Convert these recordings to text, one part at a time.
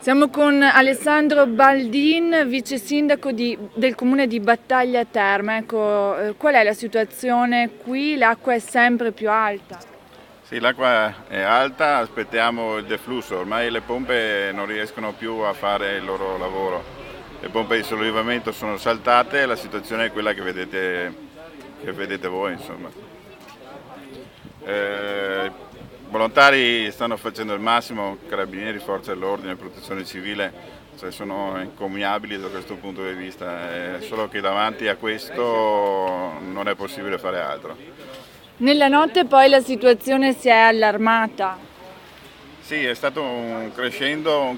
Siamo con Alessandro Baldin, vice sindaco del comune di Battaglia Terme. Ecco, qual è la situazione qui? L'acqua è sempre più alta. Sì, l'acqua è alta, aspettiamo il deflusso, ormai le pompe non riescono più a fare il loro lavoro. Le pompe di sollevamento sono saltate e la situazione è quella che vedete voi, insomma. I volontari stanno facendo il massimo, carabinieri, forze dell'ordine, protezione civile, cioè sono incommiabili da questo punto di vista, solo che davanti a questo non è possibile fare altro. Nella notte poi la situazione si è allarmata. Sì, è stato un crescendo,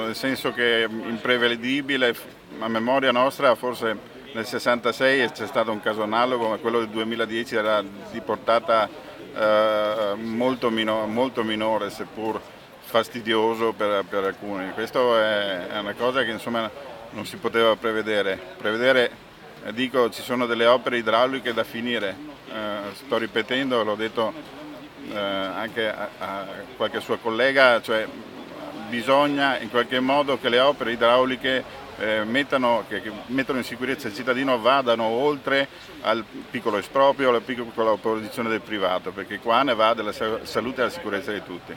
nel senso che imprevedibile, a memoria nostra forse nel 66 c'è stato un caso analogo, ma quello del 2010 era di portata molto minore, seppur fastidioso per alcuni. Questo è una cosa che insomma non si poteva prevedere. Dico, ci sono delle opere idrauliche da finire, sto ripetendo, l'ho detto anche a qualche sua collega, cioè bisogna in qualche modo che le opere idrauliche che mettono in sicurezza il cittadino vadano oltre al piccolo esproprio, alla piccola posizione del privato, perché qua ne va della salute e della sicurezza di tutti.